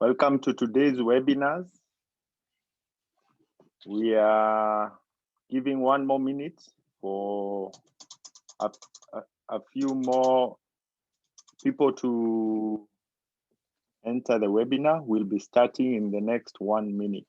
Welcome to today's webinars. We are giving 1 more minute for a few more people to enter the webinar. We'll be starting in the next 1 minute.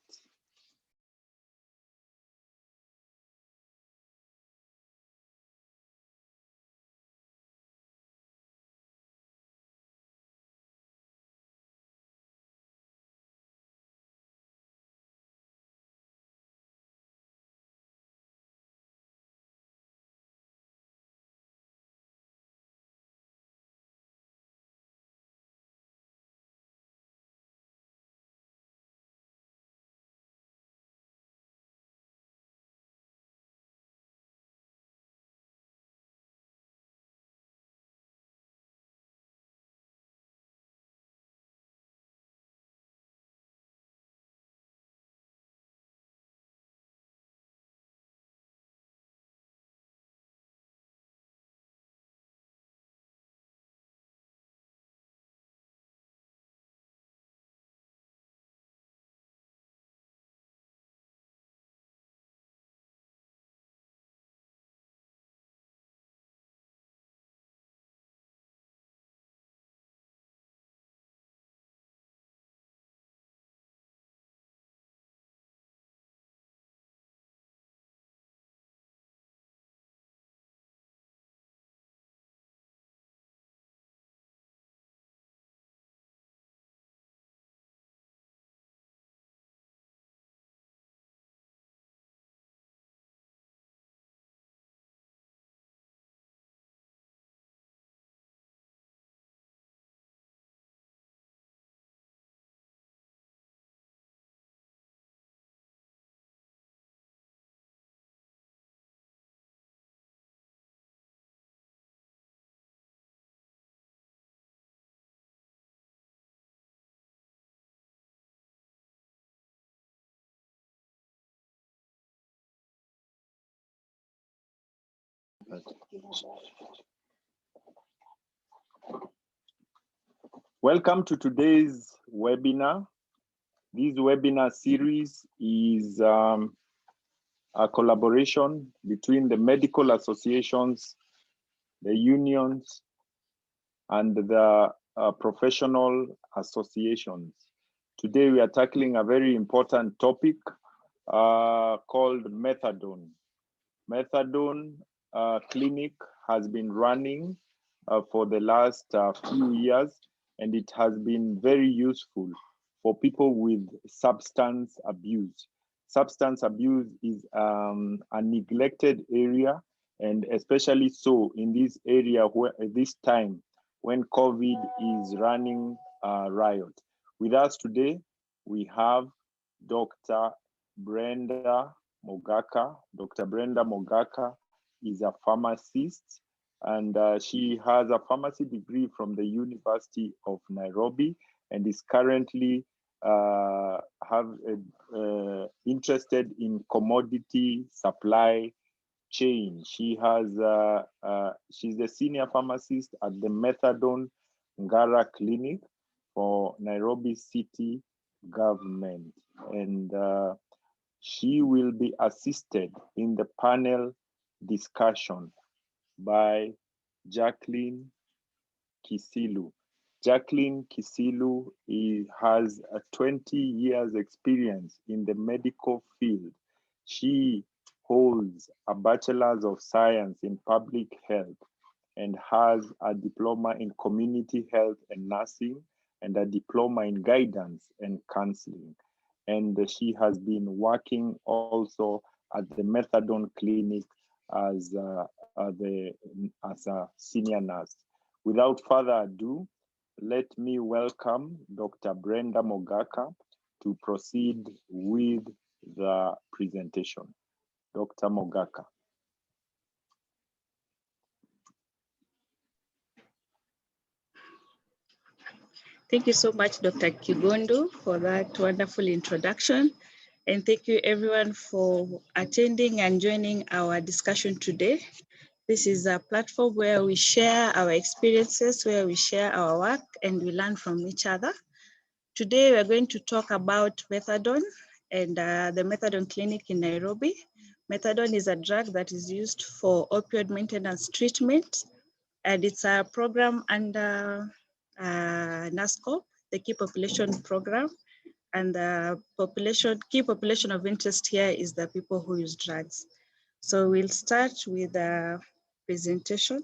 Welcome to today's webinar. This webinar series is a collaboration between the medical associations, the unions, and the professional associations. Today we are tackling a very important topic called methadone. Methadone clinic has been running for the last few years, and it has been very useful for people with substance abuse. Substance abuse is a neglected area, and especially so in this area where this time when COVID is running riot. With us today, we have Dr. Brenda Mogaka. Dr. Brenda Mogaka is a pharmacist, and she has a pharmacy degree from the University of Nairobi and is currently interested in commodity supply chain. She has she's the senior pharmacist at the Methadone Ngara Clinic for Nairobi City government, and she will be assisted in the panel discussion by Jacqueline Kisilu. Jacqueline Kisilu has a 20 years experience in the medical field. She holds a Bachelor's of Science in Public Health and has a diploma in Community Health and Nursing and a diploma in Guidance and Counseling. And she has been working also at the Methadone Clinic as a senior nurse. Without further ado, let me welcome Dr. Brenda Mogaka to proceed with the presentation. Dr. Mogaka. Thank you so much, Dr. Kigondo, for that wonderful introduction. And thank you everyone for attending and joining our discussion today. This is a platform where we share our experiences, where we share our work, and we learn from each other. Today we're going to talk about methadone and the methadone clinic in Nairobi. Methadone is a drug that is used for opioid maintenance treatment, and it's a program under NASCOP, the Key Population Program. And the key population of interest here is the people who use drugs. So we'll start with a presentation.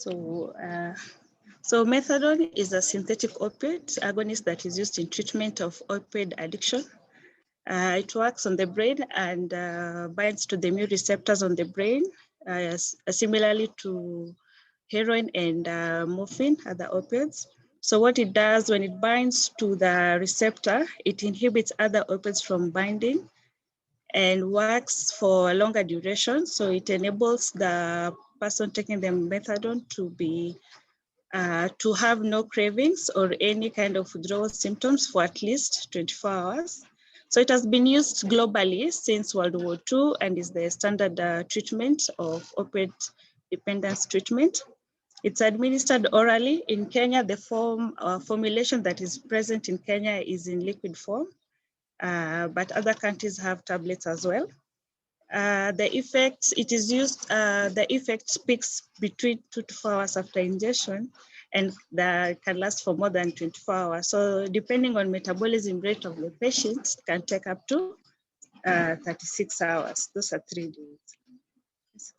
So methadone is a synthetic opioid agonist that is used in treatment of opioid addiction. It works on the brain and binds to the mu receptors on the brain, similarly to heroin and morphine, other opioids. So what it does when it binds to the receptor, it inhibits other opioids from binding and works for a longer duration. So it enables the person taking the methadone to have no cravings or any kind of withdrawal symptoms for at least 24 hours. So it has been used globally since World War II and is the standard treatment of opioid dependence treatment. It's administered orally. In Kenya, the formulation that is present in Kenya is in liquid form, but other countries have tablets as well. The effect peaks between 2 to 4 hours after ingestion, and that can last for more than 24 hours. So depending on metabolism rate of the patient, it can take up to 36 hours. Those are 3 days.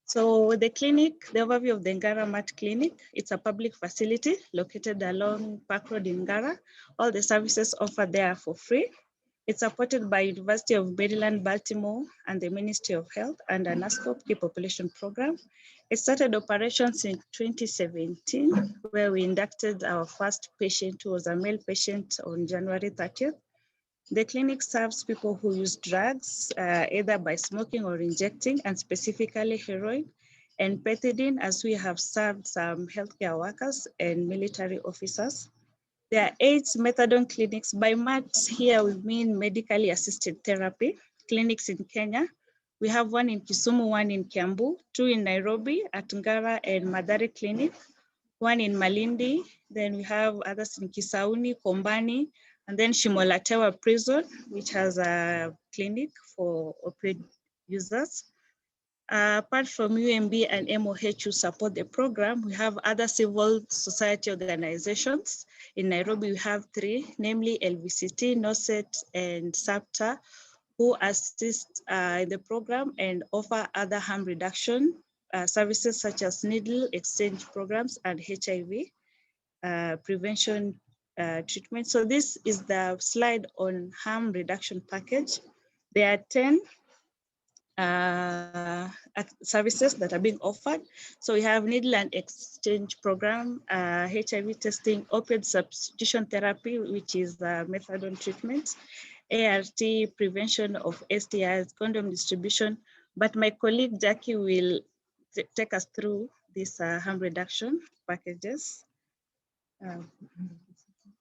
So the clinic, the overview of the Ngara Mat Clinic, it's a public facility located along Park Road in Ngara. All the services offered there are for free. It's supported by University of Maryland, Baltimore, and the Ministry of Health and a NASCOP Key Population Program. It started operations in 2017, where we inducted our first patient, who was a male patient, on January 30th. The clinic serves people who use drugs, either by smoking or injecting, and specifically heroin and methadone, as we have served some healthcare workers and military officers. There are 8 methadone clinics. By MAT here, we mean medically assisted therapy clinics in Kenya. We have 1 in Kisumu, 1 in Kiambu, 2 in Nairobi at Ngara and Madari Clinic, 1 in Malindi. Then we have others in Kisauni, Kombani, and then Shimolatewa Prison, which has a clinic for opioid users. Apart from UMB and MOH who support the program, we have other civil society organizations. In Nairobi, we have 3, namely LVCT, NOSET, and SAPTA, who assist in the program and offer other harm reduction services such as needle exchange programs and HIV prevention treatment. So this is the slide on harm reduction package. There are 10 services that are being offered. So we have needle and exchange program, HIV testing, opioid substitution therapy, which is methadone treatment, ART, prevention of STIs, condom distribution. But my colleague Jackie will take us through these harm reduction packages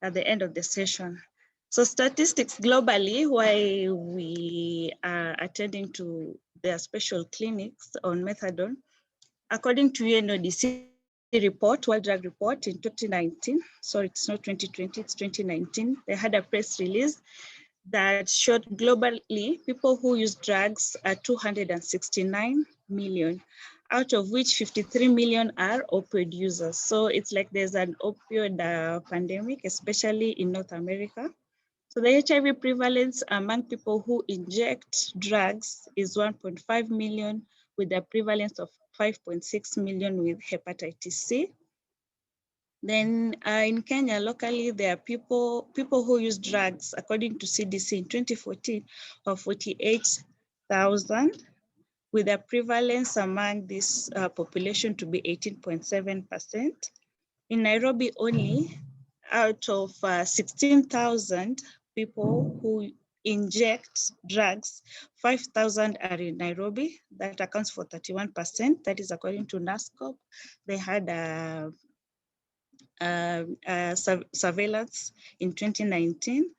at the end of the session. So statistics globally, why we are attending to their special clinics on methadone, according to UNODC report, World Drug Report in 2019, sorry, it's not 2020, it's 2019, they had a press release that showed globally people who use drugs are 269 million, out of which 53 million are opioid users. So it's like there's an opioid pandemic, especially in North America. So the HIV prevalence among people who inject drugs is 1.5 million, with a prevalence of 5.6 million with hepatitis C. Then in Kenya, locally, there are people who use drugs, according to CDC in 2014, of 48,000, with a prevalence among this population to be 18.7%. In Nairobi only, out of 16,000 people who inject drugs, 5,000 are in Nairobi. That accounts for 31%. That is according to NASCOP. They had surveillance in 2019.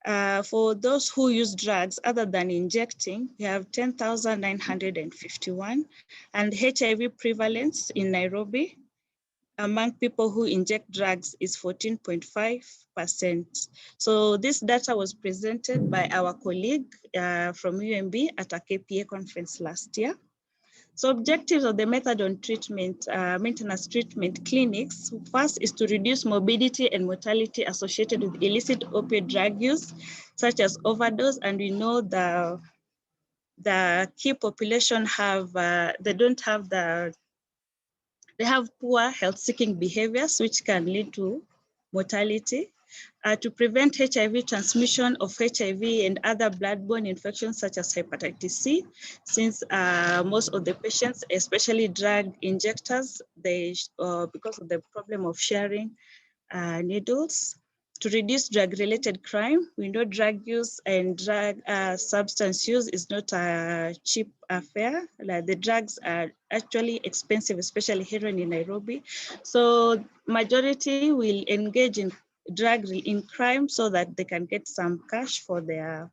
For those who use drugs other than injecting, we have 10,951, and HIV prevalence in Nairobi among people who inject drugs is 14.5%. So this data was presented by our colleague from UMB at a KPA conference last year. So objectives of the methadone treatment, maintenance treatment clinics, first is to reduce morbidity and mortality associated with illicit opioid drug use, such as overdose. And we know the key population they have poor health-seeking behaviors, which can lead to mortality. To prevent HIV transmission of HIV and other bloodborne infections such as hepatitis C, since most of the patients, especially drug injectors, because of the problem of sharing needles. To reduce drug-related crime, we know drug use and drug substance use is not a cheap affair. Like the drugs are actually expensive, especially heroin in Nairobi. So majority will engage in crime so that they can get some cash for their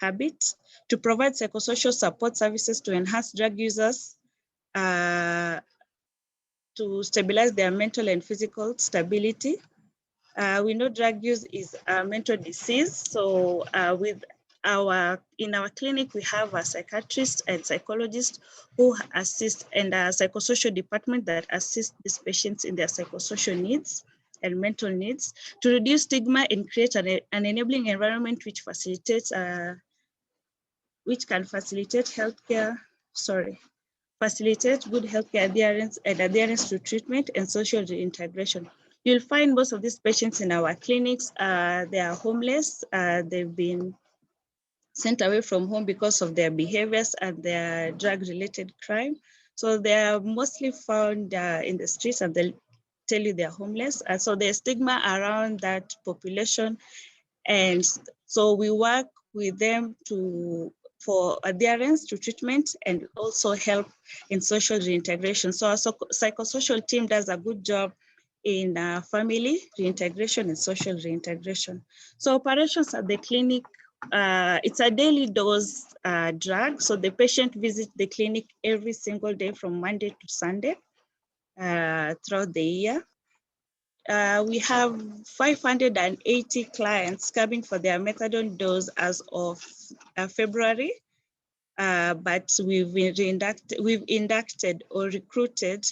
habit. To provide psychosocial support services to enhance drug users, to stabilize their mental and physical stability. We know drug use is a mental disease. So in our clinic, we have a psychiatrist and psychologist who assist, and a psychosocial department that assists these patients in their psychosocial needs and mental needs, to reduce stigma and create an enabling environment which can facilitate good healthcare adherence and adherence to treatment and social reintegration. You'll find most of these patients in our clinics, they are homeless. They've been sent away from home because of their behaviors and their drug-related crime. So they are mostly found in the streets, and they'll tell you they're homeless. So there's stigma around that population. And so we work with them for adherence to treatment and also help in social reintegration. So our psychosocial team does a good job in family reintegration and social reintegration. So operations at the clinic, it's a daily dose drug. So the patient visits the clinic every single day from Monday to Sunday throughout the year. We have 580 clients coming for their methadone dose as of February, but we've inducted or recruited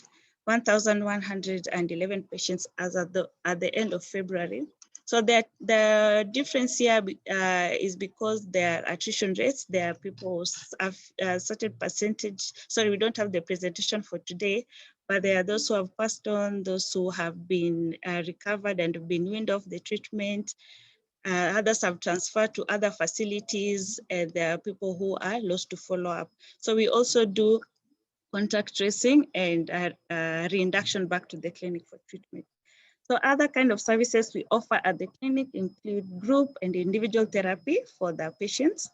1,111 patients as at the end of February. So that the difference here is because their attrition rates, there are people have a certain percentage. Sorry, we don't have the presentation for today, but there are those who have passed on, those who have been recovered and have been weaned off the treatment. Others have transferred to other facilities, and there are people who are lost to follow up. So we also do contact tracing and reinduction back to the clinic for treatment. So other kind of services we offer at the clinic include group and individual therapy for the patients.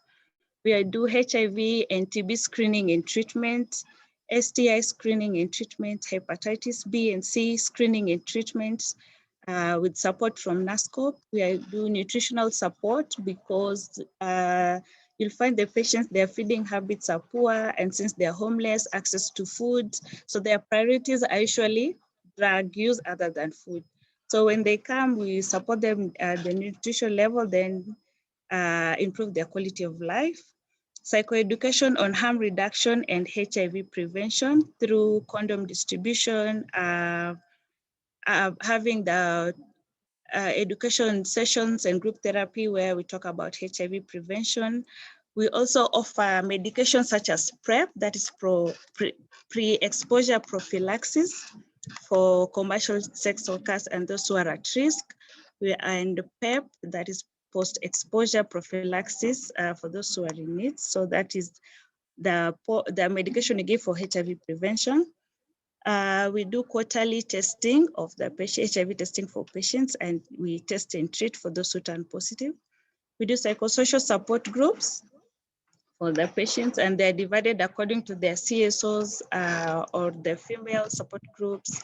We do HIV and TB screening and treatment, STI screening and treatment, hepatitis B and C screening and treatment, with support from NASCOP. We do nutritional support because you'll find the patients, their feeding habits are poor, and since they're homeless, access to food. So their priorities are usually drug use other than food. So when they come, we support them at the nutrition level, then improve their quality of life. Psychoeducation on harm reduction and HIV prevention through condom distribution, having the education sessions and group therapy where we talk about HIV prevention. We also offer medications such as PrEP, that is pre-exposure prophylaxis for commercial sex workers and those who are at risk. And PEP, that is post-exposure prophylaxis for those who are in need. So that is the medication we give for HIV prevention. We do quarterly testing of the HIV testing for patients, and we test and treat for those who turn positive. We do psychosocial support groups for the patients, and they're divided according to their CSOs or the female support groups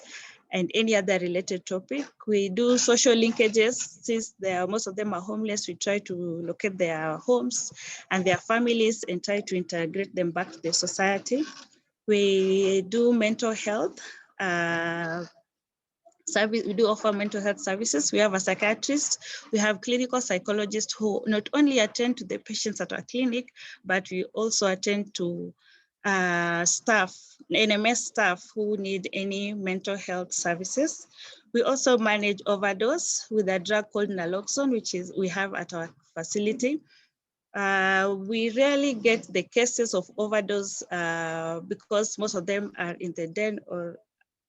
and any other related topic. We do social linkages. Since most of them are homeless, we try to locate their homes and their families and try to integrate them back to the society. We do mental health service. We do offer mental health services. We have a psychiatrist. We have clinical psychologists who not only attend to the patients at our clinic, but we also attend to staff, NMS staff who need any mental health services. We also manage overdose with a drug called naloxone, which is we have at our facility. We rarely get the cases of overdose because most of them are in the den or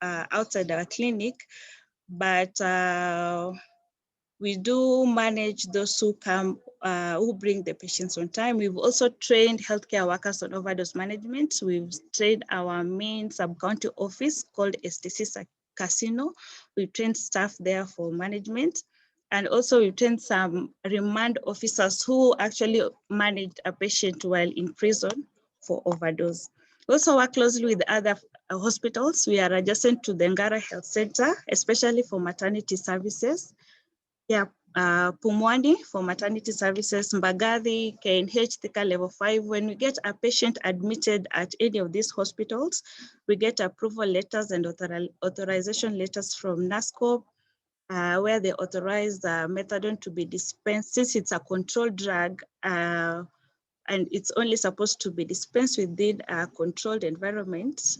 outside our clinic, but we do manage those who come, who bring the patients on time. We've also trained healthcare workers on overdose management. We've trained our main sub-county office called STC Casino. We've trained staff there for management. And also we've trained some remand officers who actually managed a patient while in prison for overdose. We also work closely with other hospitals. We are adjacent to the Ngara Health Center, especially for maternity services. Yeah, Pumwani for maternity services, Mbagathi, KNH, Thika Level 5. When we get a patient admitted at any of these hospitals, we get approval letters and authorization letters from NASCO, where they authorize methadone to be dispensed. Since it's a controlled drug, and it's only supposed to be dispensed within a controlled environment,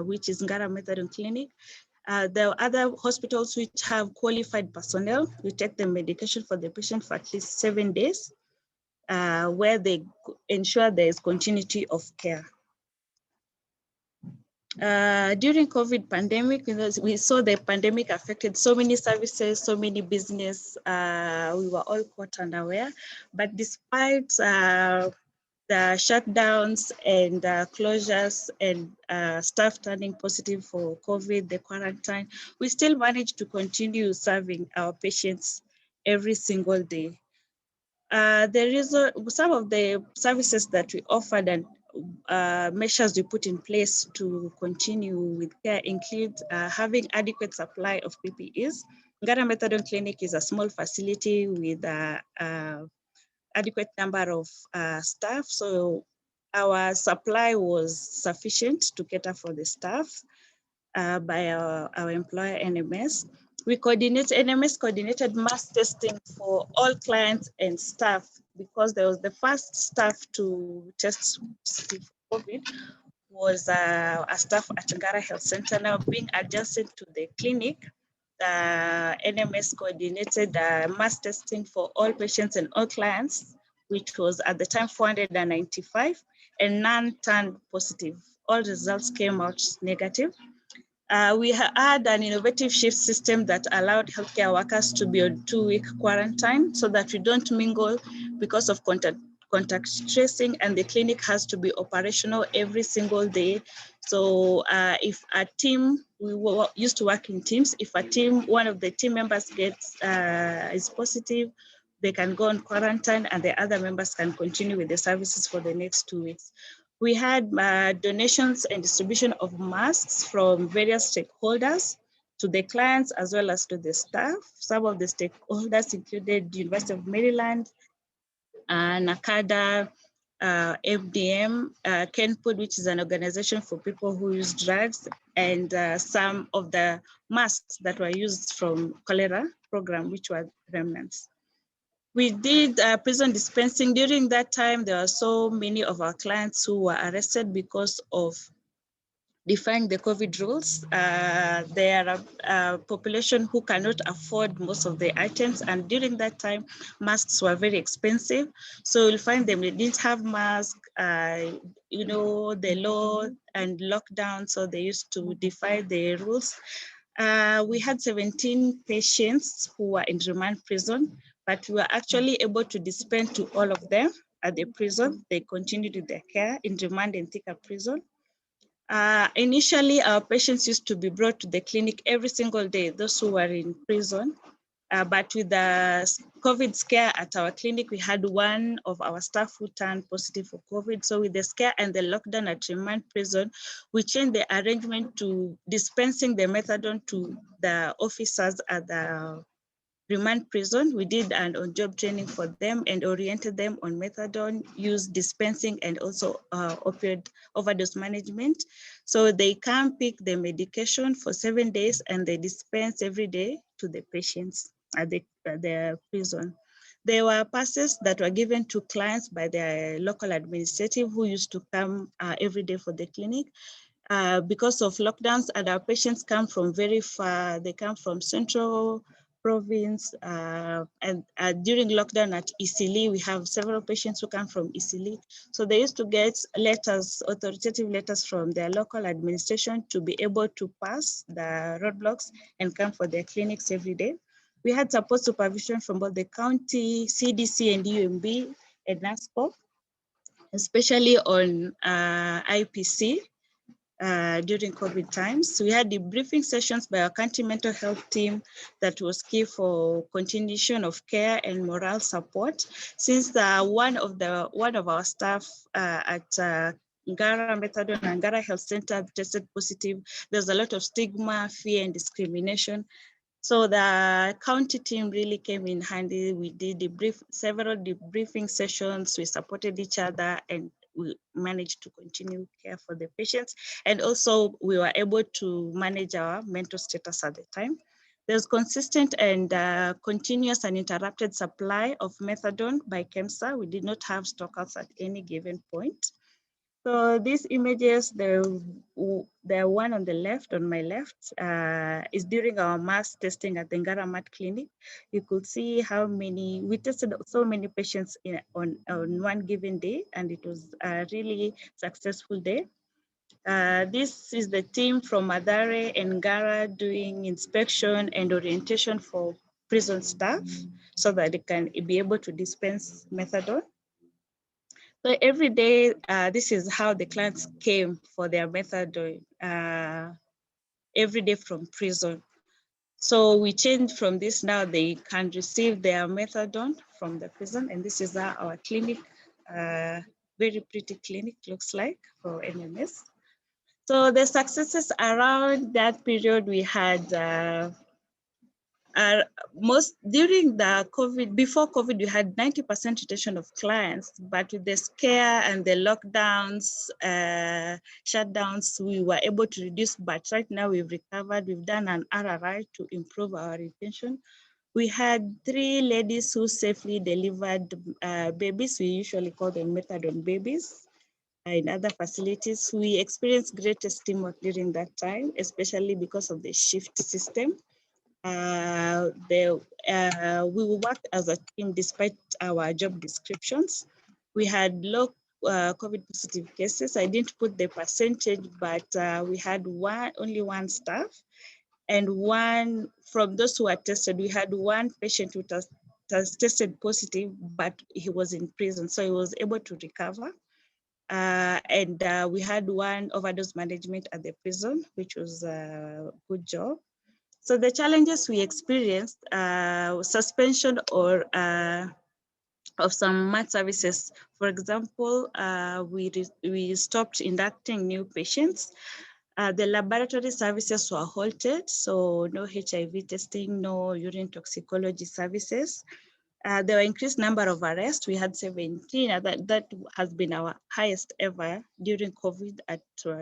which is Ngara Methadone Clinic. There are other hospitals which have qualified personnel. We take the medication for the patient for at least 7 days, where they ensure there is continuity of care. During COVID pandemic, we saw the pandemic affected so many services, so many business. We were all caught unaware, but despite the shutdowns and closures and staff turning positive for COVID, the quarantine, we still managed to continue serving our patients every single day. There is some of the services that we offered and measures we put in place to continue with care include having adequate supply of PPEs. Ngara Methadone Clinic is a small facility with adequate number of staff. So our supply was sufficient to cater for the staff by our employer NMS. NMS coordinated mass testing for all clients and staff because there was the first staff to test positive for COVID was a staff at Ngara Health Center. Now being adjacent to the clinic, the NMS coordinated mass testing for all patients and all clients, which was at the time 495, and none turned positive. All results came out negative. We had an innovative shift system that allowed healthcare workers to be on 2-week quarantine so that we don't mingle because of contact tracing, and the clinic has to be operational every single day. So if a team, we used to work in teams, if a team, one of the team members is positive, they can go on quarantine and the other members can continue with the services for the next 2 weeks. We had donations and distribution of masks from various stakeholders to the clients as well as to the staff. Some of the stakeholders included the University of Maryland, NACADA, FDM, KenPod, which is an organization for people who use drugs, and some of the masks that were used from cholera program, which were remnants. We did prison dispensing. During that time, there were so many of our clients who were arrested because of defying the COVID rules. There are a population who cannot afford most of the items, and during that time, masks were very expensive. So you'll find them, they didn't have masks, the law and lockdown, so they used to defy the rules. We had 17 patients who were in remand prison, but we were actually able to dispense to all of them at the prison. They continued with their care in remand and Thika prison. Initially, our patients used to be brought to the clinic every single day, those who were in prison. But with the COVID scare at our clinic, we had one of our staff who turned positive for COVID. So with the scare and the lockdown at remand prison, we changed the arrangement to dispensing the methadone to the officers at the remand prison. We did an on-job training for them and oriented them on methadone use, dispensing, and also opioid overdose management. So they can pick the medication for 7 days and they dispense every day to the patients at the prison. There were passes that were given to clients by their local administrative who used to come every day for the clinic. Because of lockdowns, and our patients come from very far. They come from Central Province, and during lockdown at Isili, we have several patients who come from Isili. So they used to get letters, authoritative letters from their local administration to be able to pass the roadblocks and come for their clinics every day. We had support supervision from both the county, CDC, and UMB, and NASCO, especially on IPC. During COVID times. We had debriefing sessions by our county mental health team that was key for continuation of care and moral support. Since one of our staff at Ngara Methadone and Ngara Health Center tested positive, there's a lot of stigma, fear, and discrimination. So the county team really came in handy. We did several debriefing sessions. We supported each other and we managed to continue care for the patients. And also we were able to manage our mental status at the time. There's consistent and continuous uninterrupted supply of methadone by KEMSA. We did not have stockouts at any given point. So these images, the one on the left, on my left, is during our mass testing at the Ngara Mat Clinic. You could see how many, we tested so many patients on one given day, and it was a really successful day. This is the team from Madare and Ngara doing inspection and orientation for prison staff so that they can be able to dispense methadone. So every day, this is how the clients came for their methadone every day from prison. So we changed from this. Now they can receive their methadone from the prison. And this is how our clinic, very pretty clinic looks like for NMS. So the successes around that period, we had during the COVID, before COVID, we had 90% retention of clients, but with the scare and the lockdowns, shutdowns, we were able to reduce, but right now we've recovered. We've done an RRI to improve our retention. We had 3 ladies who safely delivered babies. We usually call them methadone babies in other facilities. We experienced greatest teamwork during that time, especially because of the shift system. We worked as a team despite our job descriptions. We had low COVID positive cases. I didn't put the percentage, but we had only one staff, and one from those who were tested, we had one patient who tested positive, but he was in prison, so he was able to recover. And we had one overdose management at the prison, which was a good job. So the challenges we experienced, suspension or of some mat services. For example, we stopped inducting new patients. The laboratory services were halted, so no HIV testing, no urine toxicology services. There were increased number of arrests. We had 17. That has been our highest ever during COVID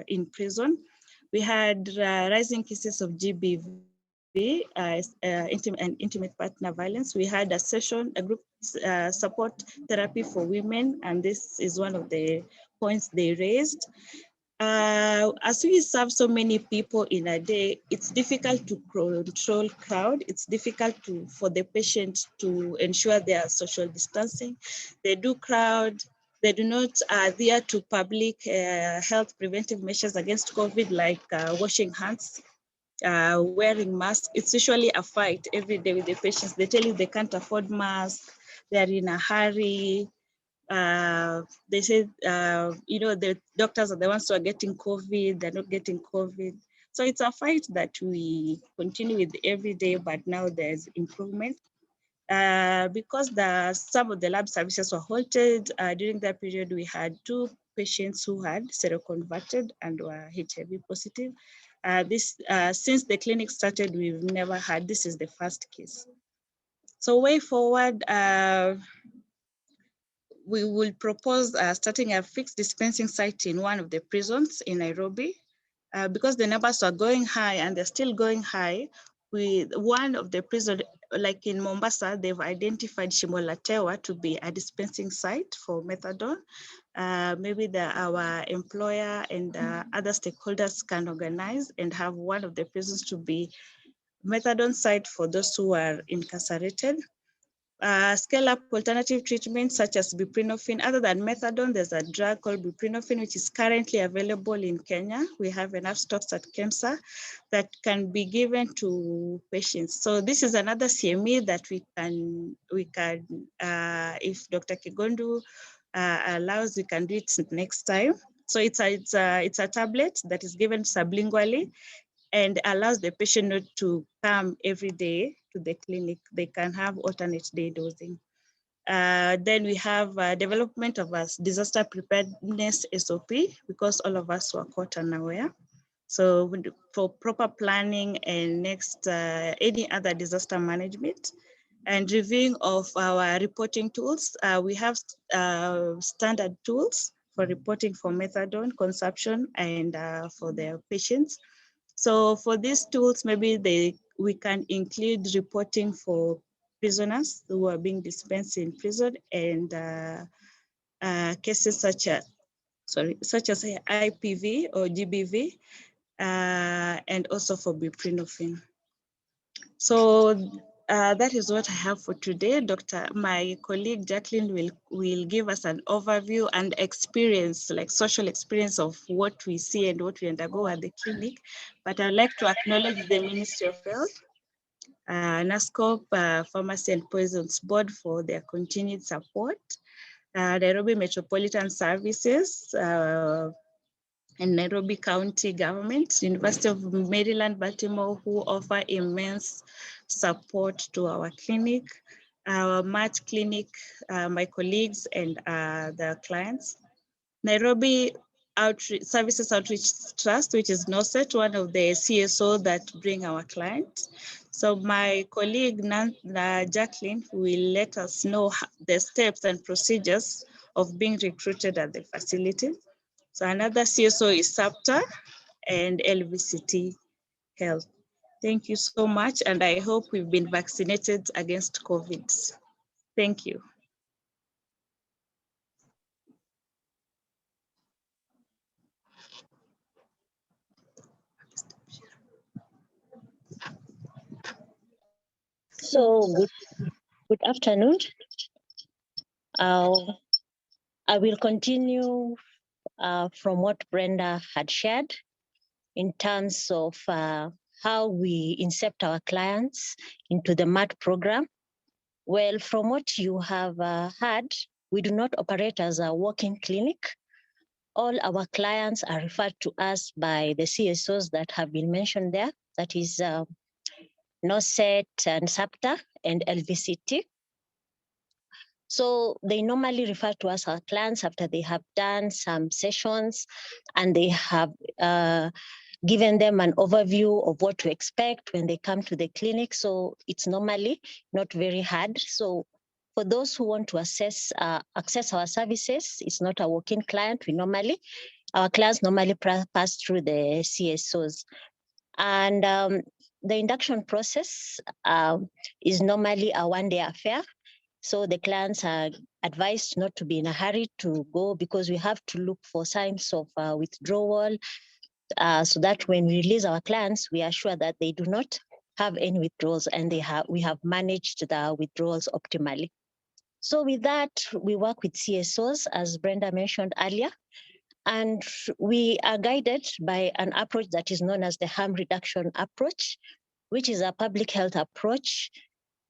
in prison. We had rising cases of GBV, intimate partner violence. We had a group support therapy for women, and this is one of the points they raised. As we serve so many people in a day, it's difficult to control crowd. It's difficult for the patient to ensure their social distancing. They do crowd. They do not adhere to public health preventive measures against COVID, like washing hands, wearing masks. It's usually a fight every day with the patients. They tell you they can't afford masks. They're in a hurry. They say, the doctors are the ones who are getting COVID, they're not getting COVID. So it's a fight that we continue with every day, but now there's improvement. Because some of the lab services were halted during that period, we had 2 patients who had seroconverted and were HIV positive. Since the clinic started, we've never had, this is the first case. So way forward, we will propose starting a fixed dispensing site in one of the prisons in Nairobi. Because the numbers are going high and they're still going high, with one of the prisons, like in Mombasa, they've identified Shimolatewa to be a dispensing site for methadone. Maybe our employer and other stakeholders can organize and have one of the prisons to be methadone site for those who are incarcerated. Scale up alternative treatments such as buprenorphine. Other than methadone, there's a drug called buprenorphine, which is currently available in Kenya. We have enough stocks at KEMSA that can be given to patients. So this is another CME that we can if Dr. Kigondu allows, we can do it next time. So it's a tablet that is given sublingually and allows the patient not to come every day to the clinic. They can have alternate day dosing. Then we have development of a disaster preparedness SOP, because all of us were caught unaware. So for proper planning and next any other disaster management, and reviewing of our reporting tools. We have standard tools for reporting for methadone consumption and for their patients. So for these tools, maybe we can include reporting for prisoners who are being dispensed in prison, and cases such as IPV or GBV, and also for buprenorphine. So that is what I have for today. My colleague Jacqueline will give us an overview and experience, like social experience of what we see and what we undergo at the clinic. But I'd like to acknowledge the Ministry of Health, NASCOP, Pharmacy and Poisons Board for their continued support, Nairobi Metropolitan Services, and Nairobi County Government, University of Maryland, Baltimore, who offer immense support to our clinic, our MAT clinic, my colleagues and the clients. Nairobi Services Outreach Trust, which is NOSET, one of the CSO that bring our clients. So my colleague Jacqueline will let us know the steps and procedures of being recruited at the facility. So another CSO is SAPTA and LVCT Health. Thank you so much, and I hope we've been vaccinated against COVID. Thank you. So good afternoon. I will continue from what Brenda had shared in terms of how we incept our clients into the MAT program. Well, from what you have heard, we do not operate as a walk-in clinic. All our clients are referred to us by the CSOs that have been mentioned there. That is NOSET and SAPTA and LVCT. So they normally refer to us as clients after they have done some sessions and they have given them an overview of what to expect when they come to the clinic. So it's normally not very hard. So for those who want to access our services, it's not a walk-in client. Our clients normally pass through the CSOs. And the induction process is normally a one-day affair. So the clients are advised not to be in a hurry to go, because we have to look for signs of withdrawal, so that when we release our clients, we are sure that they do not have any withdrawals and we have managed the withdrawals optimally. So with that, we work with CSOs, as Brenda mentioned earlier, and we are guided by an approach that is known as the harm reduction approach, which is a public health approach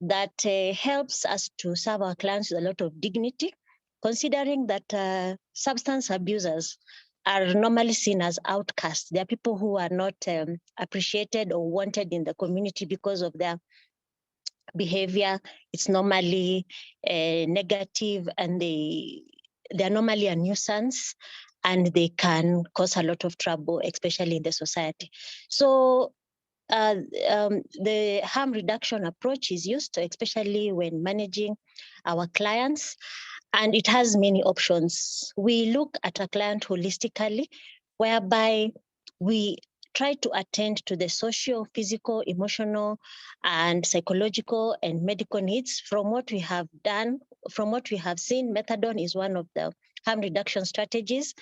that helps us to serve our clients with a lot of dignity, considering that substance abusers are normally seen as outcasts. They are people who are not appreciated or wanted in the community because of their behavior. It's normally negative, and they're normally a nuisance, and they can cause a lot of trouble, especially in the society. So the harm reduction approach is used, especially when managing our clients, and it has many options. We look at a client holistically, whereby we try to attend to the social, physical, emotional, and psychological and medical needs. From what we have done, from what we have seen, methadone is one of the harm reduction strategies,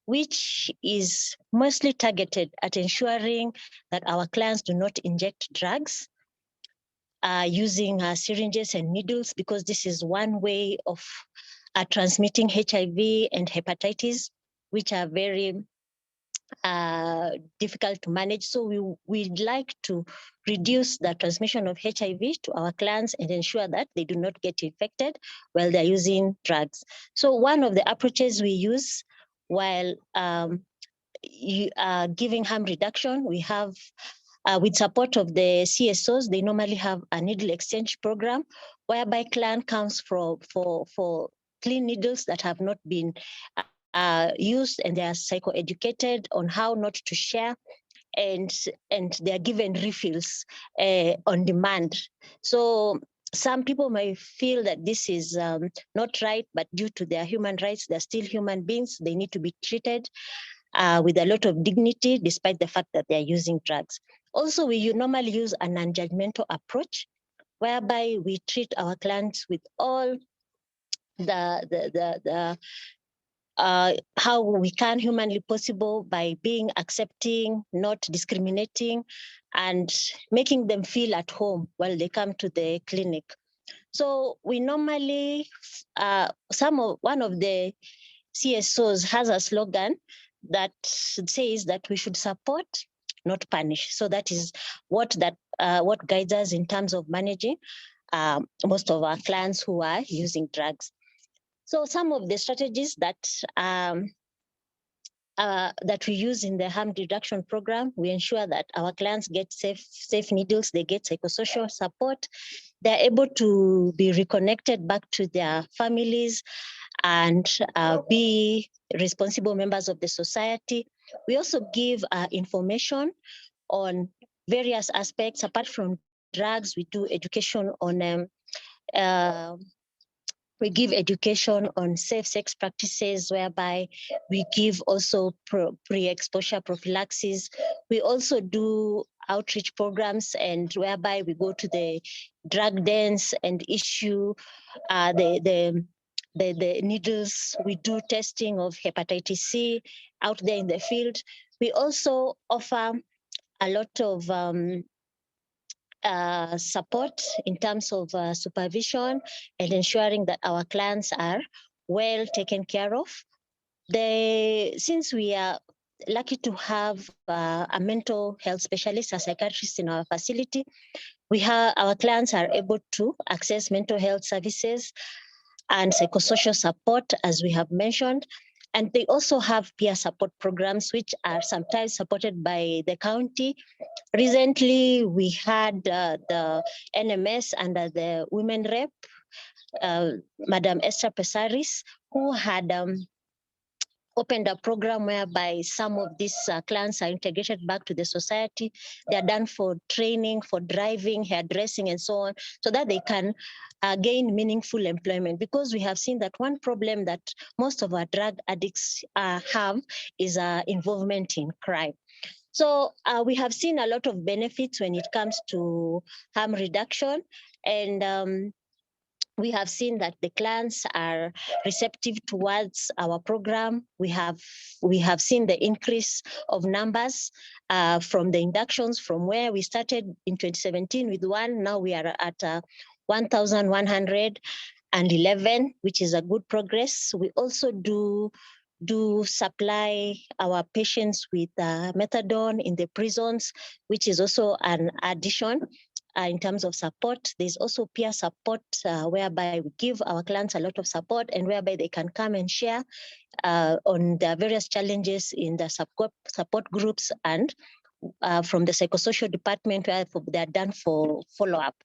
which is mostly targeted at ensuring that our clients do not inject drugs using syringes and needles, because this is one way of transmitting HIV and hepatitis, which are very difficult to manage. So we'd like to reduce the transmission of HIV to our clients and ensure that they do not get infected while they're using drugs. So one of the approaches we use while giving harm reduction, we have with support of the CSOs, they normally have a needle exchange program whereby client comes for clean needles that have not been used, and they are psychoeducated on how not to share, and they are given refills on demand. So some people may feel that this is not right, but due to their human rights, they're still human beings. They need to be treated with a lot of dignity, despite the fact that they're using drugs. Also, we normally use a non-judgmental approach, whereby we treat our clients with all how we can humanly possible, by being accepting, not discriminating, and making them feel at home while they come to the clinic. So we normally, one of the CSOs has a slogan that says that we should support, not punish. So that is what guides us in terms of managing most of our clients who are using drugs. So some of the strategies that we use in the harm reduction program, we ensure that our clients get safe needles, they get psychosocial support, they're able to be reconnected back to their families and be responsible members of the society. We also give information on various aspects. Apart from drugs, we do education on we give education on safe sex practices, whereby we give also pre-exposure prophylaxis. We also do outreach programs, and whereby we go to the drug dens and issue the needles. We do testing of hepatitis C out there in the field. We also offer a lot of support in terms of supervision and ensuring that our clients are well taken care of. Since we are lucky to have a mental health specialist, a psychiatrist in our facility, our clients are able to access mental health services and psychosocial support, as we have mentioned. And they also have peer support programs, which are sometimes supported by the county. Recently, we had the NMS under the women rep, Madam Esther Pesaris, who had opened a program whereby some of these clients are integrated back to the society. They are done for training, for driving, hairdressing, and so on, so that they can gain meaningful employment. Because we have seen that one problem that most of our drug addicts have is involvement in crime. So we have seen a lot of benefits when it comes to harm reduction, and we have seen that the clients are receptive towards our program. We have seen the increase of numbers from the inductions, from where we started in 2017 with one. Now we are at 1,111, which is a good progress. We also do supply our patients with methadone in the prisons, which is also an addition. In terms of support, there's also peer support, whereby we give our clients a lot of support, and whereby they can come and share on the various challenges in the support groups, and from the psychosocial department, where they're done for follow-up.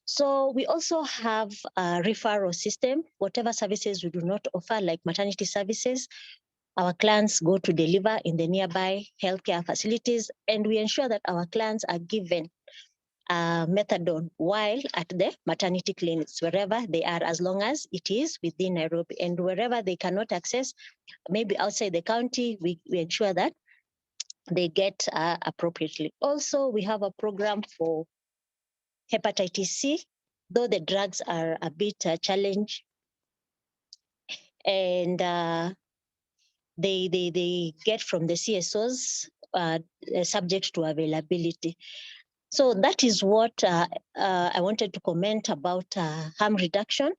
So we also have a referral system. Whatever services we do not offer, like maternity services, our clients go to deliver in the nearby healthcare facilities, and we ensure that our clients are given methadone while at the maternity clinics, wherever they are, as long as it is within Nairobi. And wherever they cannot access, maybe outside the county, we ensure that they get appropriately. Also, we have a program for hepatitis C, though the drugs are a bit challenged, and they get from the CSOs subject to availability. So that is what I wanted to comment about harm reduction.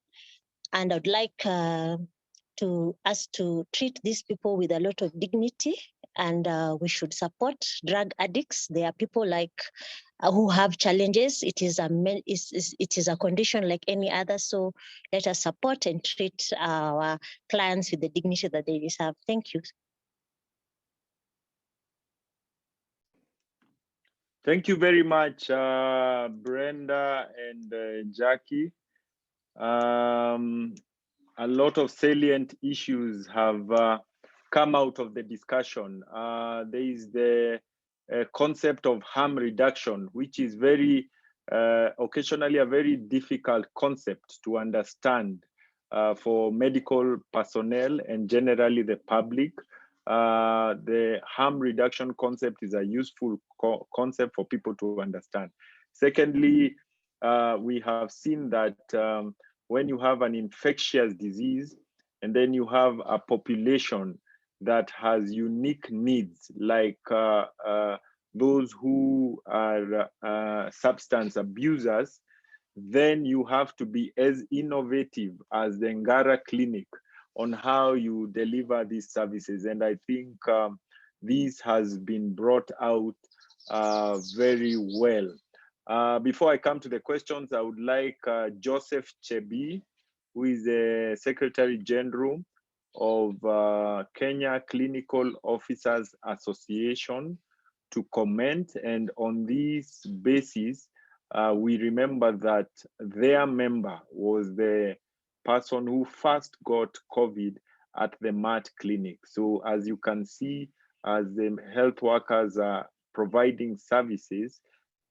And I'd like to us to treat these people with a lot of dignity, and we should support drug addicts. There are people like who have challenges. It is a condition like any other. So let us support and treat our clients with the dignity that they deserve. Thank you. Thank you very much, Brenda and Jackie. A lot of salient issues have come out of the discussion. There is the concept of harm reduction, which is very occasionally a very difficult concept to understand for medical personnel and generally the public. The harm reduction concept is a useful concept for people to understand. Secondly, we have seen that when you have an infectious disease and then you have a population that has unique needs, like those who are substance abusers, then you have to be as innovative as the Ngara Clinic on how you deliver these services. And I think this has been brought out very well. Before I come to the questions, I would like Joseph Chebi, who is the Secretary General of Kenya Clinical Officers Association, to comment. And on this basis, we remember that their member was the person who first got COVID at the MAT clinic. So as you can see, as the health workers are providing services,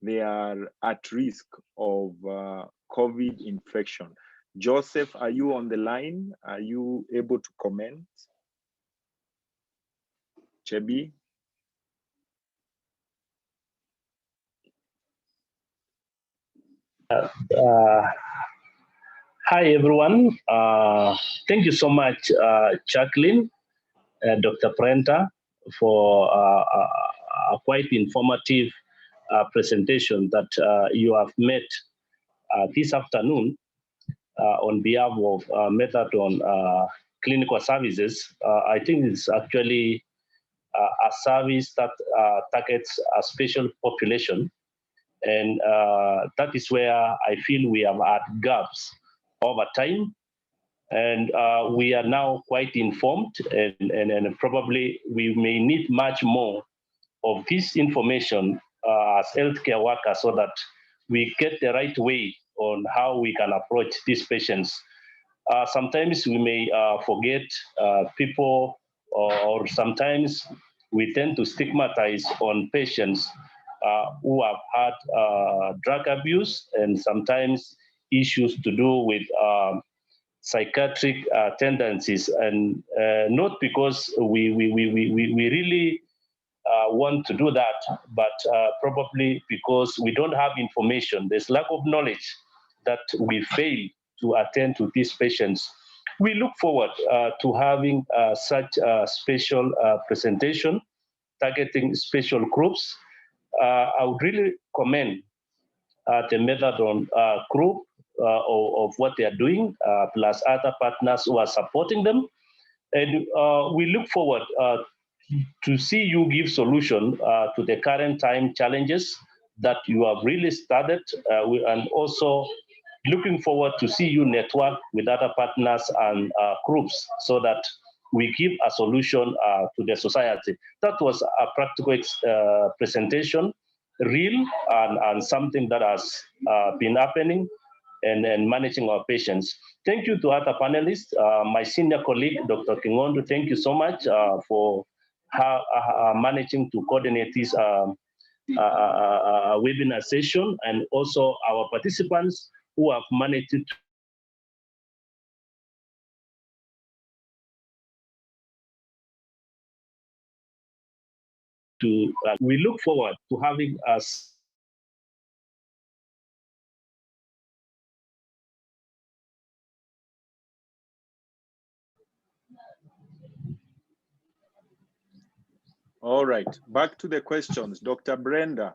they are at risk of COVID infection. Joseph, are you on the line? Are you able to comment? Chebi? Hi, everyone. Thank you so much, Jacqueline, Dr. Prenta, for a quite informative presentation that you have made this afternoon on behalf of Methadone Clinical Services. I think it's actually a service that targets a special population. And that is where I feel we have had gaps over time. And we are now quite informed, and probably we may need much more of this information as healthcare workers so that we get the right way on how we can approach these patients. Sometimes we may forget people, or sometimes we tend to stigmatize on patients who have had drug abuse and sometimes issues to do with psychiatric tendencies, and not because we really want to do that, but probably because we don't have information. There's lack of knowledge that we fail to attend to these patients. We look forward to having such a special presentation targeting special groups. I would really commend the Methadone group of what they are doing, plus other partners who are supporting them. And we look forward to see you give solution to the current time challenges that you have really started, and also looking forward to see you network with other partners and groups so that we give a solution to the society. That was a practical presentation, real, and something that has been happening. and managing our patients. Thank you to other panelists. My senior colleague, Dr. Kingondo, thank you so much for managing to coordinate this webinar session, and also our participants who have managed to we look forward to having us. All right, back to the questions. Dr. Brenda,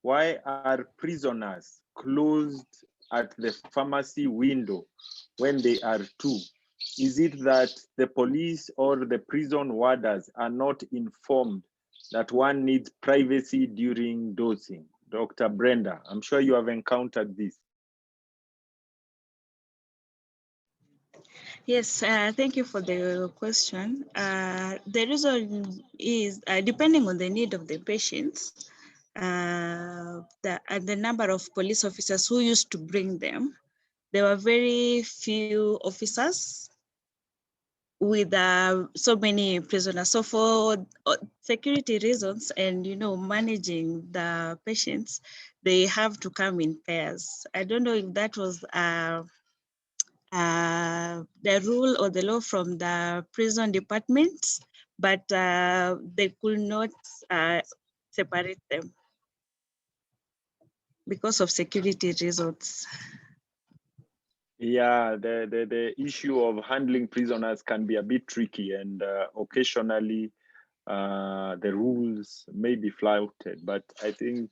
why are prisoners closed at the pharmacy window when they are two? Is it that the police or the prison warders are not informed that one needs privacy during dosing? Dr. Brenda, I'm sure you have encountered this. Yes, thank you for the question. The reason is depending on the need of the patients, the number of police officers who used to bring them, there were very few officers with so many prisoners. So for security reasons and managing the patients, they have to come in pairs. I don't know if that was the rule or the law from the prison department, but they could not separate them because of security reasons. Yeah, the issue of handling prisoners can be a bit tricky, and occasionally the rules may be flouted. But I think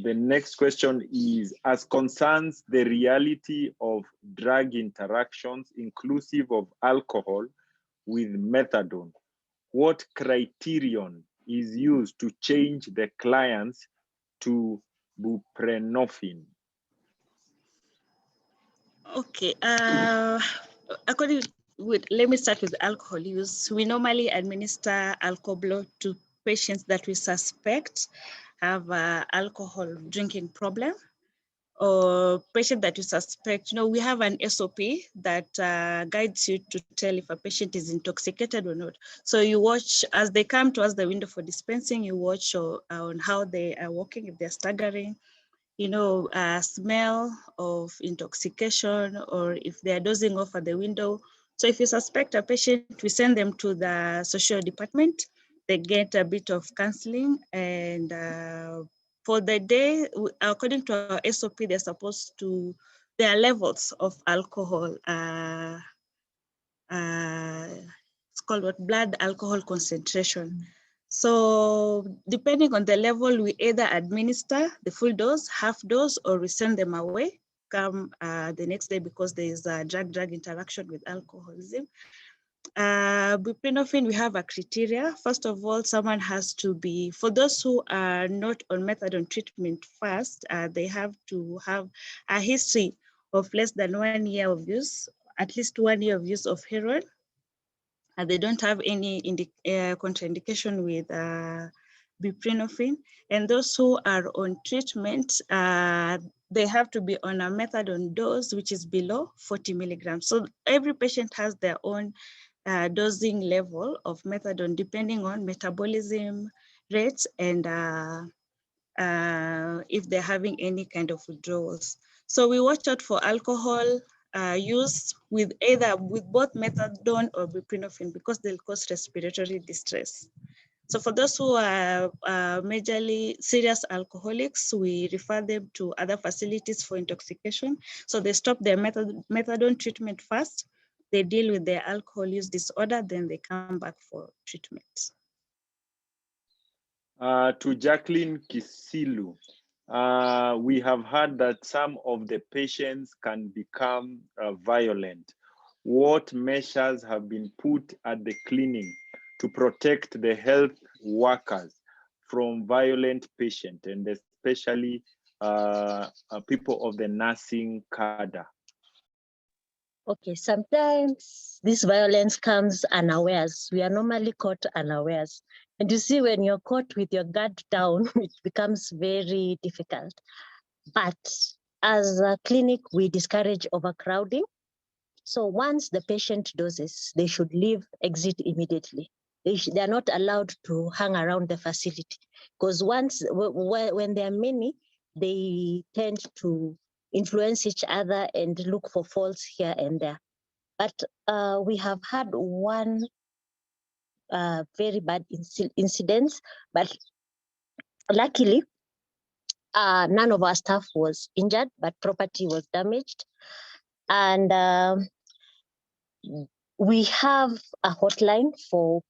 the next question is, as concerns the reality of drug interactions, inclusive of alcohol with methadone, what criterion is used to change the clients to buprenorphine? Okay, let me start with alcohol use. We normally administer alcohol to patients that we suspect have alcohol drinking problem, or patient that you suspect. We have an SOP that guides you to tell if a patient is intoxicated or not. So you watch as they come towards the window for dispensing, you watch on how they are walking, if they're staggering, smell of intoxication, or if they're dozing off at the window. So if you suspect a patient, we send them to the social department. They get a bit of counseling, and for the day, according to our SOP, they're supposed to, there are levels of alcohol. It's called what? Blood alcohol concentration. So depending on the level, we either administer the full dose, half dose, or we send them away, come the next day, because there is a drug-drug interaction with alcoholism. Buprenorphine, we have a criteria. First of all, someone has to be, for those who are not on methadone treatment first, they have to have a history of less than 1 year of use, at least 1 year of use of heroin. They don't have any contraindication with buprenorphine. And those who are on treatment, they have to be on a methadone dose, which is below 40 milligrams. So every patient has their own dosing level of methadone, depending on metabolism rates and if they're having any kind of withdrawals. So we watch out for alcohol use with both methadone or buprenorphine, because they'll cause respiratory distress. So for those who are majorly serious alcoholics, we refer them to other facilities for intoxication. So they stop their methadone treatment first, they deal with their alcohol use disorder, then they come back for treatment. To Jacqueline Kisilu, we have heard that some of the patients can become violent. What measures have been put at the clinic to protect the health workers from violent patients, and especially people of the nursing cadre? Okay, sometimes this violence comes unawares. We are normally caught unawares. And you see, when you're caught with your guard down, it becomes very difficult. But as a clinic, we discourage overcrowding. So once the patient doses, they should leave, exit immediately. They are not allowed to hang around the facility, because once when there are many, they tend to influence each other and look for faults here and there. But we have had one very bad incident, but luckily none of our staff was injured, but property was damaged. And we have a hotline for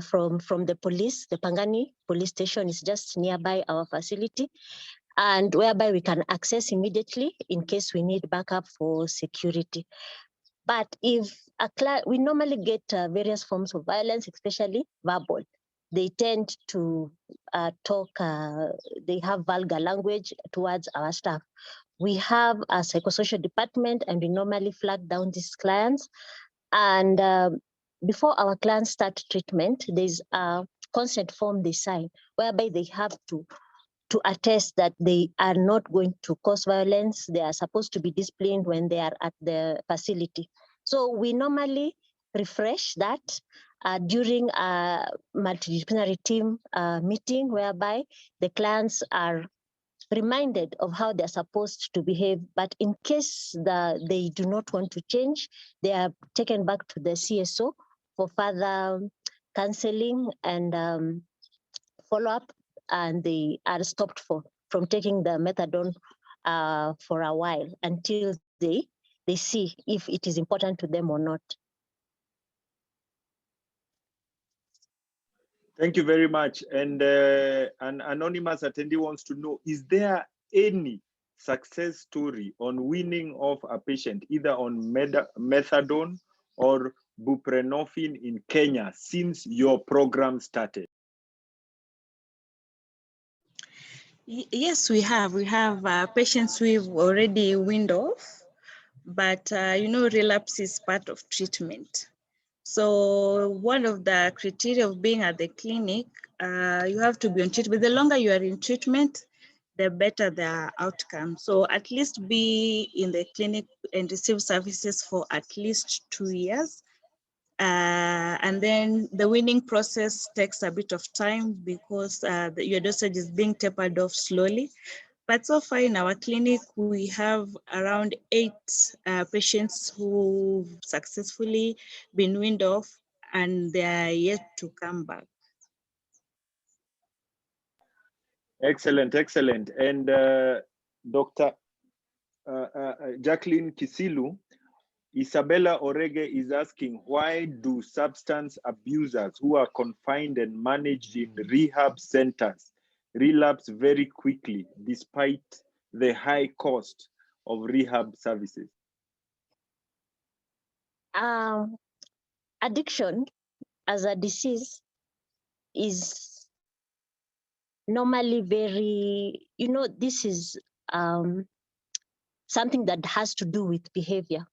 from the police. The Pangani police station is just nearby our facility, and whereby we can access immediately in case we need backup for security. But if we normally get various forms of violence, especially verbal. They tend to talk, they have vulgar language towards our staff. We have a psychosocial department, and we normally flag down these clients. And before our clients start treatment, there's a consent form they sign, whereby they have to attest that they are not going to cause violence. They are supposed to be disciplined when they are at the facility. So we normally refresh that during a multidisciplinary team meeting, whereby the clients are reminded of how they're supposed to behave. But in case they do not want to change, they are taken back to the CSO for further counseling and follow-up, and they are stopped from taking the methadone for a while until they see if it is important to them or not. Thank you very much. And an anonymous attendee wants to know, is there any success story on weaning off a patient either on methadone or buprenorphine in Kenya since your program started? Yes, we have. We have patients we've already weaned off, but relapse is part of treatment. So one of the criteria of being at the clinic, you have to be on treatment. The longer you are in treatment, the better the outcome. So at least be in the clinic and receive services for at least 2 years. And then the weaning process takes a bit of time because your dosage is being tapered off slowly. But so far in our clinic, we have around 8 patients who've successfully been weaned off, and they are yet to come back. Excellent, excellent. And Dr. Jacqueline Kisilu, Isabella Orege is asking, why do substance abusers who are confined and managed in rehab centers relapse very quickly despite the high cost of rehab services? Addiction as a disease is normally very, this is something that has to do with behavior.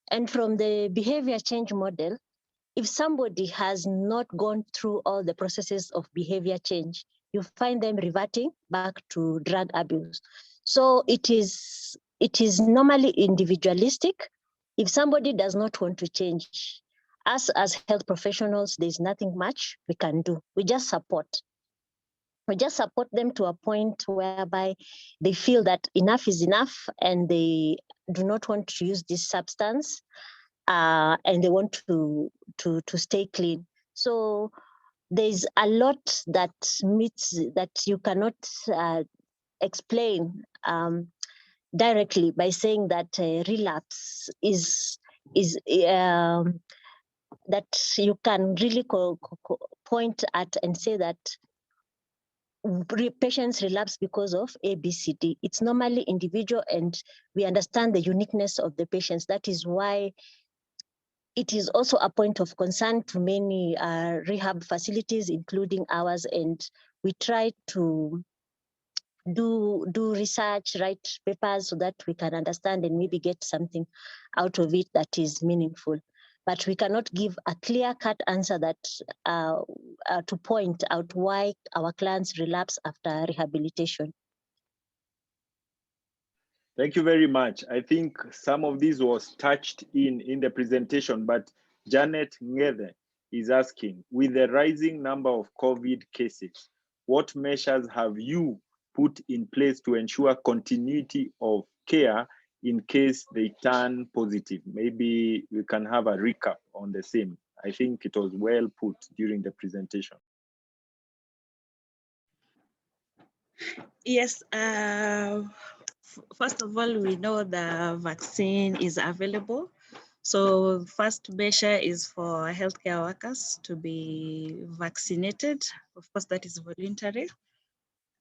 And from the behavior change model, if somebody has not gone through all the processes of behavior change, you find them reverting back to drug abuse. So it is normally individualistic. If somebody does not want to change, us as health professionals, there's nothing much we can do. We just support. We just support them to a point whereby they feel that enough is enough and they do not want to use this substance and they want to stay clean. So there's a lot that you cannot explain directly by saying that relapse is that you can really point at and say that patients relapse because of ABCD. It's normally individual, and we understand the uniqueness of the patients. That is why it is also a point of concern to many rehab facilities, including ours, and we try to do research, write papers so that we can understand and maybe get something out of it that is meaningful. But we cannot give a clear-cut answer that to point out why our clients relapse after rehabilitation. Thank you very much. I think some of this was touched in the presentation, but Janet Ngede is asking, with the rising number of COVID cases, what measures have you put in place to ensure continuity of care in case they turn positive? Maybe we can have a recap on the same. I think it was well put during the presentation. Yes, first of all, we know the vaccine is available. So first measure is for healthcare workers to be vaccinated. Of course, that is voluntary.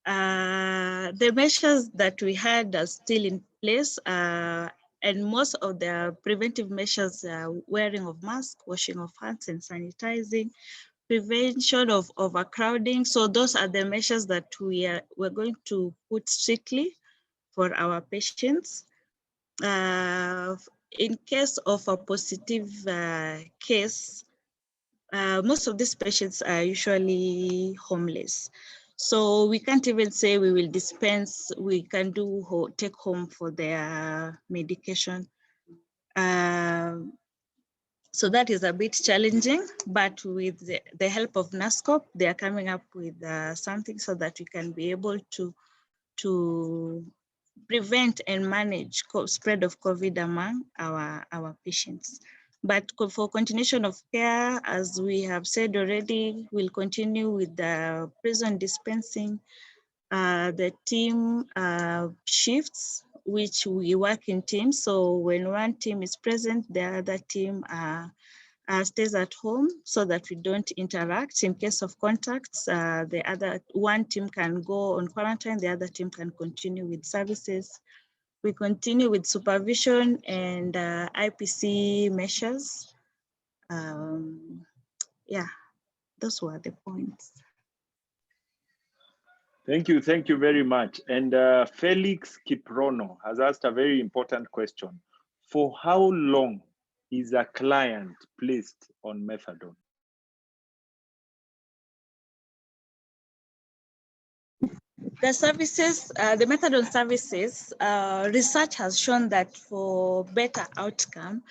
The measures that we had are still in place, and most of the preventive measures are wearing of masks, washing of hands and sanitizing, prevention of overcrowding. So those are the measures that we're going to put strictly for our patients. In case of a positive case, most of these patients are usually homeless. So we can't even say we will dispense, we can do take home for their medication. So that is a bit challenging, but with the help of NASCOP, they are coming up with something so that we can be able to prevent and manage spread of COVID among our patients. But for continuation of care, as we have said already, we'll continue with the prison dispensing, the team shifts, which we work in teams. So when one team is present, the other team stays at home so that we don't interact. In case of contacts, the other one team can go on quarantine, the other team can continue with services. We continue with supervision and IPC measures. Yeah, those were the points. Thank you very much. And Felix Kiprono has asked a very important question. For how long is a client placed on methadone? The services, the methadone services, research has shown that for better outcome,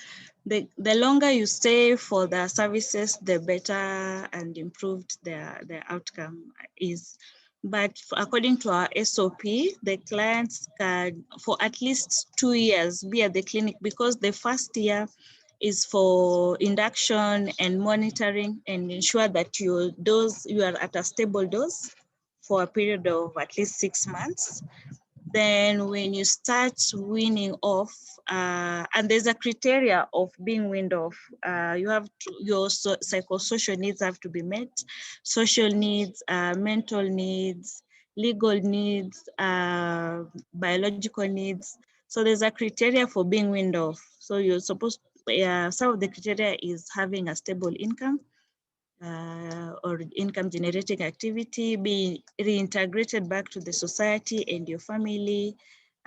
the longer you stay for the services, the better and improved the outcome is. But according to our SOP, the clients can, for at least 2 years, be at the clinic, because the first year is for induction and monitoring and ensure that your dose, you are at a stable dose for a period of at least 6 months. Then when you start weaning off, and there's a criteria of being weaned off, you have to, your psychosocial needs have to be met, social needs, mental needs, legal needs, biological needs. So there's a criteria for being weaned off. So you're supposed, some of the criteria is having a stable income, or income generating activity, being reintegrated back to the society and your family,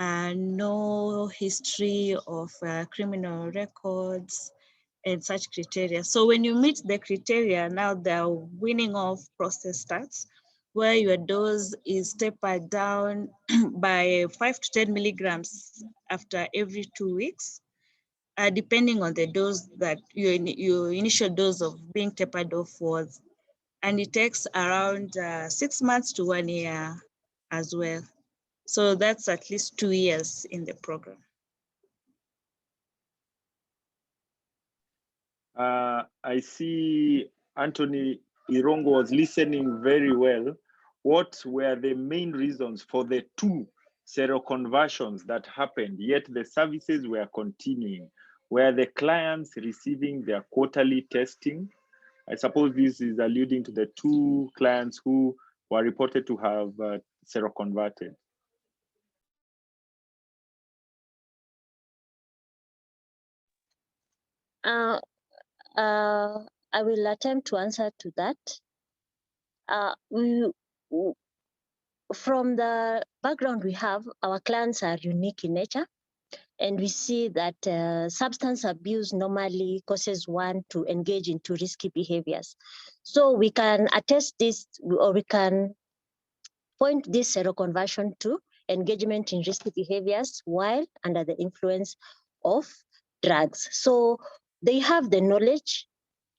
no history of criminal records and such criteria. So when you meet the criteria, now the weaning off process starts, where your dose is tapered down by 5 to 10 milligrams after every 2 weeks. Depending on the dose that your initial dose of being tapered off was. And it takes around 6 months to 1 year as well. So that's at least 2 years in the program. I see Anthony Irongo was listening very well. What were the main reasons for the 2 seroconversions that happened, yet the services were continuing? Were the clients receiving their quarterly testing? I suppose this is alluding to the 2 clients who were reported to have seroconverted. I will attempt to answer to that. From the background we have, our clients are unique in nature, and we see that substance abuse normally causes one to engage into risky behaviors. So we can attest this, or we can point this seroconversion to engagement in risky behaviors while under the influence of drugs. So they have the knowledge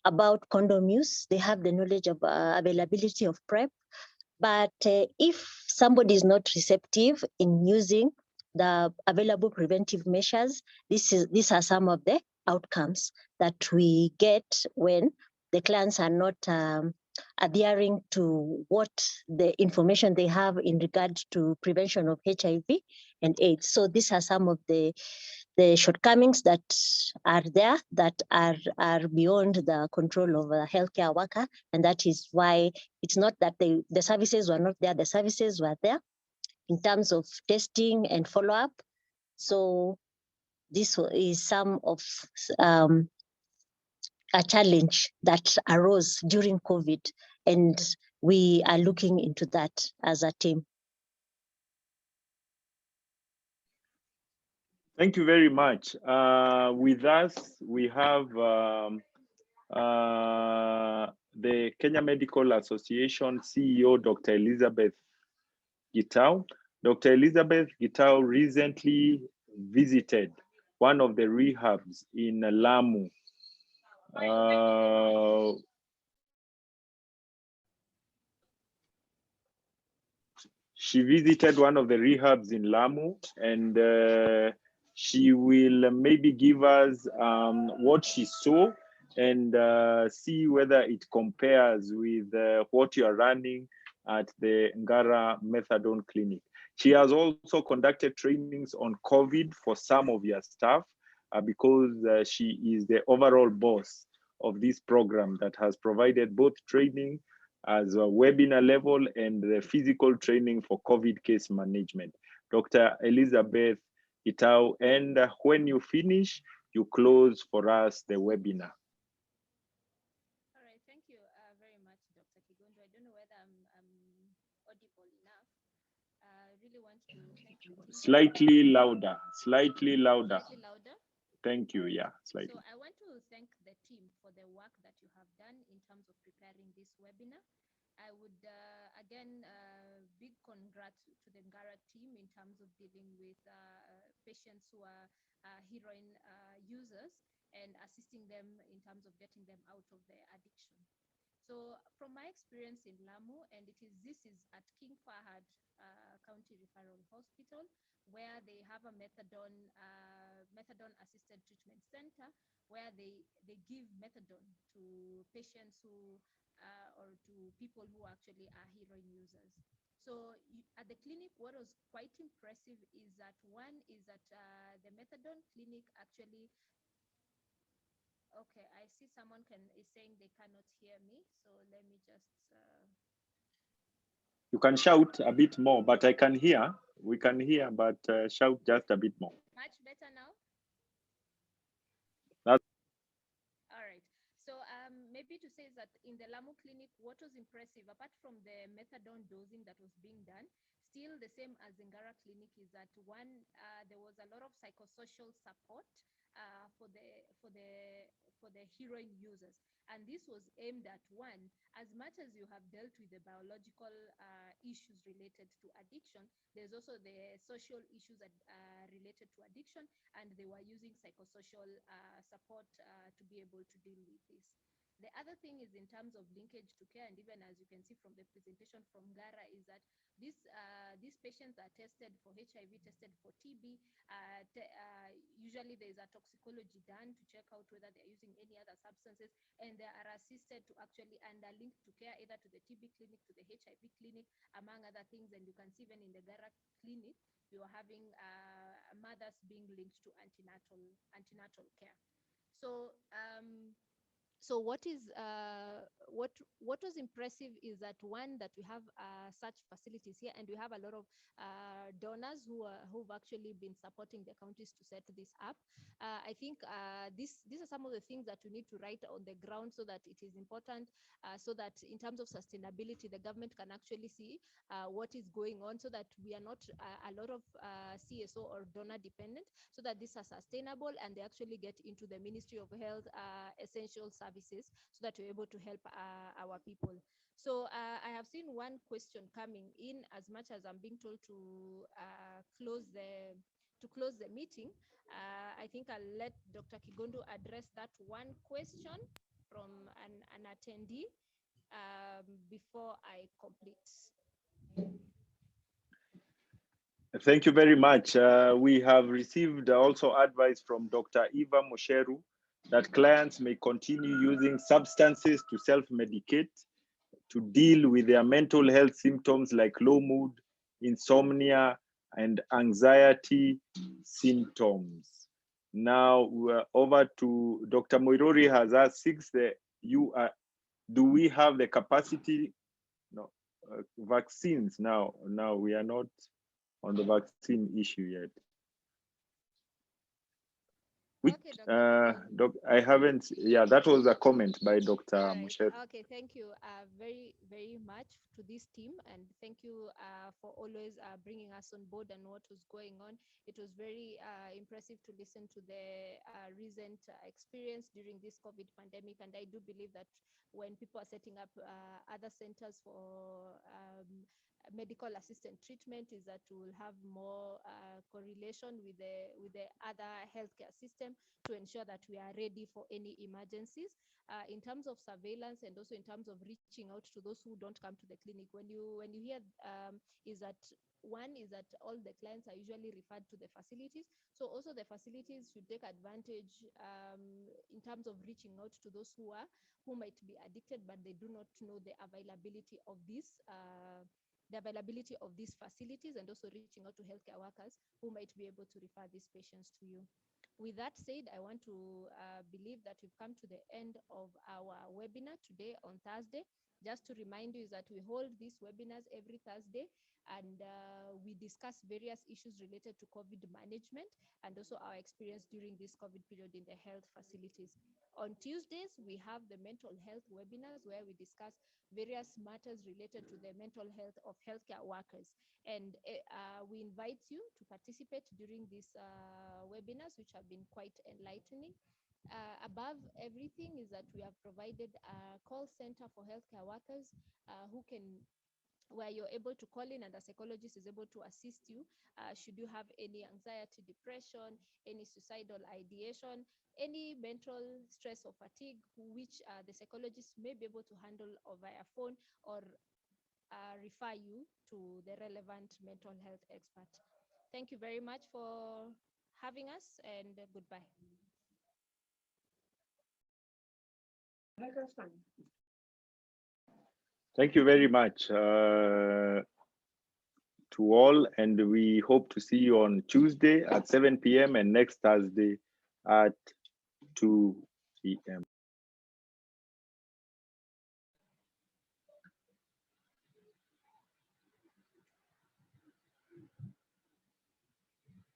about condom use, they have the knowledge of availability of PrEP, but if somebody is not receptive in using the available preventive measures, these are some of the outcomes that we get when the clients are not adhering to what the information they have in regard to prevention of HIV and AIDS. So these are some of the shortcomings that are there that are beyond the control of a healthcare worker. And that is why it's not that the services were not there, the services were there in terms of testing and follow-up. So this is some of a challenge that arose during COVID, and we are looking into that as a team. Thank you very much. With us, we have the Kenya Medical Association CEO, Dr. Elizabeth Gitau. Dr. Elizabeth Gitau recently visited one of the rehabs in Lamu. She visited one of the rehabs in Lamu, and she will maybe give us what she saw and see whether it compares with what you are running at the Ngara Methadone Clinic. She has also conducted trainings on COVID for some of your staff because she is the overall boss of this program that has provided both training as a webinar level and the physical training for COVID case management. Dr. Elizabeth Gitau, and when you finish, you close for us the webinar. All right, thank you very much, Dr. Kigondo. I don't know whether I'm audible enough. I really want to thank the team. Slightly louder, slightly louder. Slightly louder? Thank you, yeah, slightly. So I want to thank the team for the work that you have done in terms of preparing this webinar. I would, again, big congrats to the Ngara team in terms of dealing with patients who are heroin users and assisting them in terms of getting them out of their addiction. So from my experience in Lamu, and this is at King Fahad County Referral Hospital, where they have a methadone assisted treatment center, where they give methadone to patients who or to people who actually are heroin users. So at the clinic, what was quite impressive is that the methadone clinic actually. Okay, I see someone is saying they cannot hear me, so let me just. You can shout a bit more, but I can hear. We can hear, but shout just a bit more. Much better now? That's all right. So maybe to say that in the Lamu clinic, what was impressive, apart from the methadone dosing that was being done, still the same as the Ngara clinic, is that there was a lot of psychosocial support for the heroin users. And this was aimed at, one, as much as you have dealt with the biological issues related to addiction, there's also the social issues that are related to addiction, and they were using psychosocial support to be able to deal with this. The other thing is in terms of linkage to care, and even as you can see from the presentation from Ngara, is that these patients are tested for HIV, tested for TB. Usually there is a toxicology done to check out whether they're using any other substances, and they are assisted to actually and are linked to care either to the TB clinic, to the HIV clinic, among other things. And you can see even in the Ngara clinic, you are having mothers being linked to antenatal care. So what was impressive is that, one, that we have such facilities here, and we have a lot of donors who've actually been supporting the counties to set this up. I think these are some of the things that we need to write on the ground, so that it is important, so that in terms of sustainability, the government can actually see what is going on, so that we are not a lot of CSO or donor dependent, so that these are sustainable and they actually get into the Ministry of Health essential services services so that we're able to help our people. So I have seen one question coming in. As much as I'm being told to close the meeting, I think I'll let Dr. Kigondu address that one question from an attendee before I complete. Thank you very much. We have received also advice from Dr. Eva Mosheru that clients may continue using substances to self-medicate to deal with their mental health symptoms like low mood, insomnia, and anxiety symptoms. Now we're over to Dr. Moirori has asked, do we have the capacity? No, vaccines now. Now we are not on the vaccine issue yet. Which, Okay, I haven't, yeah, that was a comment by Dr. Right. Mosheru. Okay, thank you very, very much to this team, and thank you for always bringing us on board and what was going on. It was very impressive to listen to the recent experience during this COVID pandemic, and I do believe that when people are setting up other centers for medical assistant treatment, is that we will have more correlation with the other healthcare system to ensure that we are ready for any emergencies. In terms of surveillance and also in terms of reaching out to those who don't come to the clinic, when you hear is that all the clients are usually referred to the facilities. So also the facilities should take advantage in terms of reaching out to those who might be addicted, but they do not know the availability of these facilities, and also reaching out to healthcare workers who might be able to refer these patients to you. With that said, I want to believe that we've come to the end of our webinar today on Thursday. Just to remind you is that we hold these webinars every Thursday, and we discuss various issues related to COVID management and also our experience during this COVID period in the health facilities. On Tuesdays, we have the mental health webinars where we discuss various matters related to the mental health of healthcare workers. And we invite you to participate during these webinars, which have been quite enlightening. Above everything is that we have provided a call center for healthcare workers where you're able to call in and a psychologist is able to assist you should you have any anxiety, depression, any suicidal ideation, any mental stress or fatigue, which the psychologist may be able to handle via phone or refer you to the relevant mental health expert. Thank you very much for having us, and goodbye. Thank you very much to all, and we hope to see you on Tuesday at 7 p.m. and next Thursday at 2 p.m.